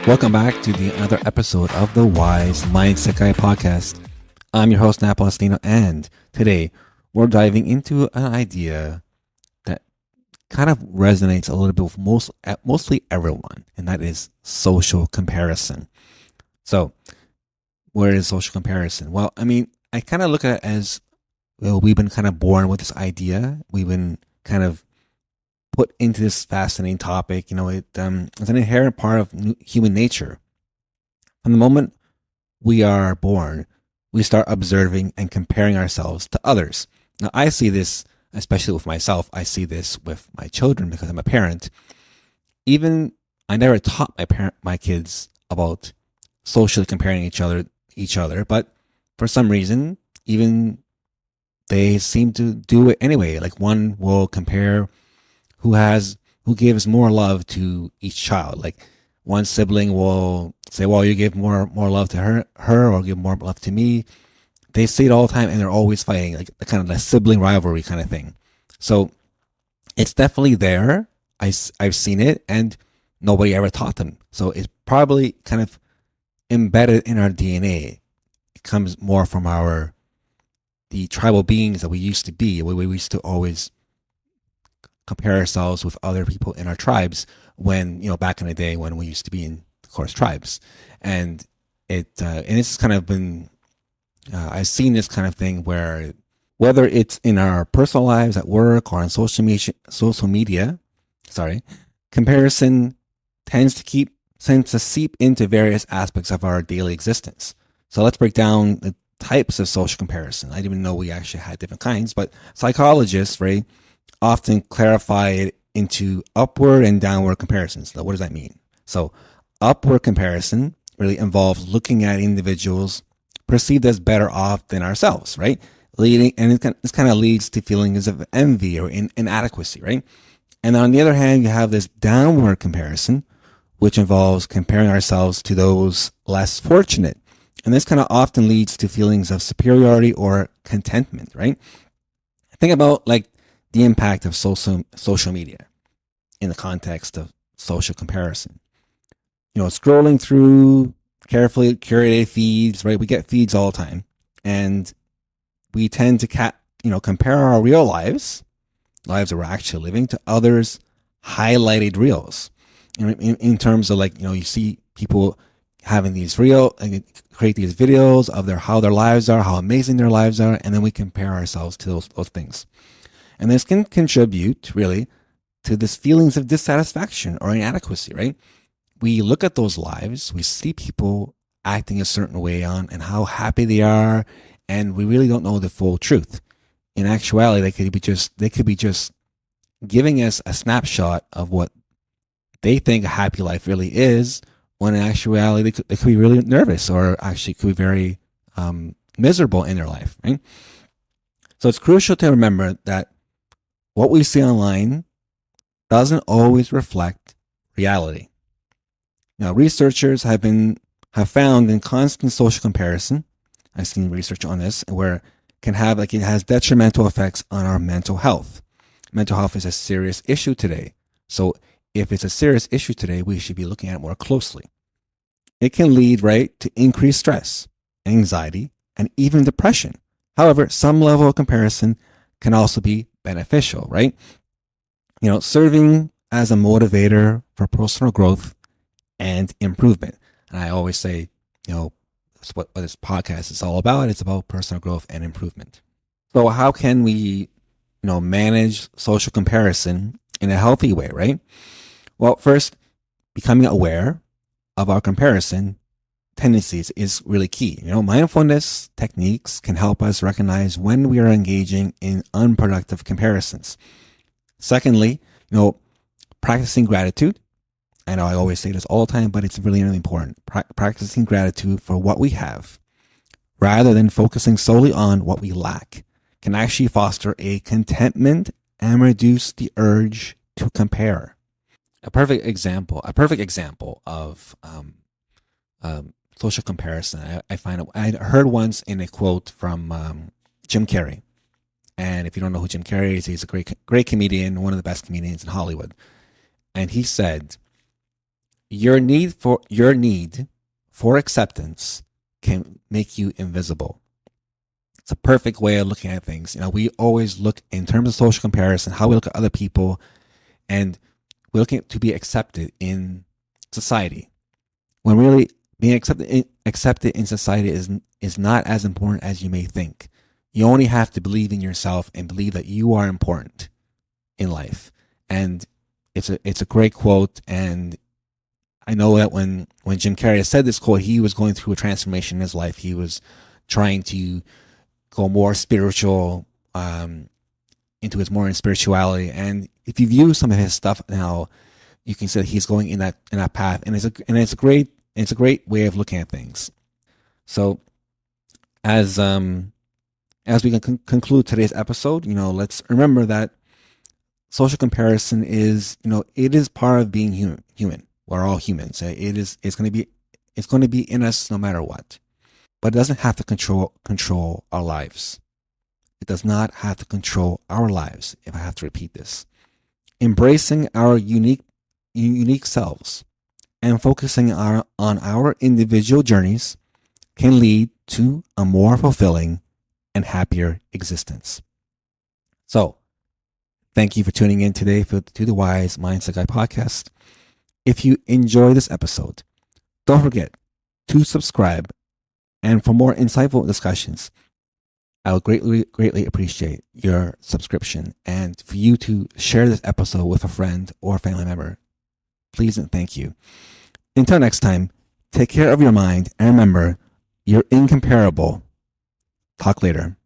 Welcome back to another episode of the Wise Mindset Guy podcast. I'm your host, Nat Palestino, and today we're diving into an idea that kind of resonates a little bit with mostly everyone, and that is social comparison. So, where is social comparison? Well, I kind of look at it as, well, we've been kind of born with this idea. We've been kind of put into this fascinating topic. It's an inherent part of human nature. From the moment we are born, we start observing and comparing ourselves to others. Now, I see this, especially with myself. I see this with my children because I'm a parent. Even I never taught my kids about socially comparing each other, but for some reason, even they seem to do it anyway. Like one will compare who gives more love to each child. Like one sibling will say, well, you give more love to her or give more love to me. They say it all the time, and they're always fighting, like the kind of the sibling rivalry kind of thing. So it's definitely there. I've seen it, and nobody ever taught them. So it's probably kind of embedded in our DNA. It comes more from the tribal beings that we used to be. We used to always compare ourselves with other people in our tribes when, back in the day when we used to be in, of course, tribes. And it's kind of been, I've seen this kind of thing where whether it's in our personal lives at work or on social media, comparison tends to seep into various aspects of our daily existence. So let's break down the types of social comparison. I didn't even know we actually had different kinds, but psychologists, right, often clarify it into upward and downward comparisons. So what does that mean? So upward comparison really involves looking at individuals perceived as better off than ourselves, right? This kind of leads to feelings of envy or inadequacy, right? And on the other hand, you have this downward comparison, which involves comparing ourselves to those less fortunate. And this kind of often leads to feelings of superiority or contentment, right? Think about like the impact of social media in the context of social comparison. Scrolling through carefully curated feeds, right? We get feeds all the time, and we tend to compare our real lives that we're actually living, to others' highlighted reels. In terms of you see people having these create these videos of how their lives are, how amazing their lives are, and then we compare ourselves to those things. And this can contribute really to this feelings of dissatisfaction or inadequacy, right? We look at those lives, we see people acting a certain way and how happy they are, and we really don't know the full truth. In actuality, they could be just giving us a snapshot of what they think a happy life really is, when in actuality they could be really nervous or actually could be very miserable in their life, right? So it's crucial to remember that what we see online doesn't always reflect reality. Now, researchers have found in constant social comparison, I've seen research on this, where it has detrimental effects on our mental health. Mental health is a serious issue today. So if it's a serious issue today, we should be looking at it more closely. It can lead, right, to increased stress, anxiety, and even depression. However, some level of comparison can also be beneficial, right? Serving as a motivator for personal growth and improvement. And I always say, that's what this podcast is all about. It's about personal growth and improvement. So how can we, manage social comparison in a healthy way, right? Well, first, becoming aware of our comparison tendencies is really key. Mindfulness techniques can help us recognize when we are engaging in unproductive comparisons. Secondly, practicing gratitude. I know I always say this all the time, but it's really, really important. Practicing gratitude for what we have, rather than focusing solely on what we lack, can actually foster a contentment and reduce the urge to compare. A perfect example of social comparison. I heard once in a quote from Jim Carrey. And if you don't know who Jim Carrey is, he's a great comedian, one of the best comedians in Hollywood. And he said, Your need for acceptance can make you invisible. It's a perfect way of looking at things. We always look in terms of social comparison, how we look at other people, and we're looking to be accepted in society. When really being accepted in society is not as important as you may think. You only have to believe in yourself and believe that you are important in life. And it's a great quote. And I know that when Jim Carrey said this quote, he was going through a transformation in his life. He was trying to go more spiritual, into his more in spirituality. And if you view some of his stuff now, you can see that he's going in that path. And it's a great way of looking at things. So as we conclude today's episode, let's remember that social comparison is, it is part of being human. We're all humans. It's going to be in us no matter what. But it doesn't have to control our lives. It does not have to control our lives, if I have to repeat this. Embracing our unique selves and focusing on our individual journeys can lead to a more fulfilling and happier existence. So, thank you for tuning in today to the Wise Mindset Guy podcast. If you enjoy this episode, don't forget to subscribe. And for more insightful discussions, I would greatly appreciate your subscription, and for you to share this episode with a friend or family member. Please and thank you. Until next time, take care of your mind, and remember, you're incomparable. Talk later.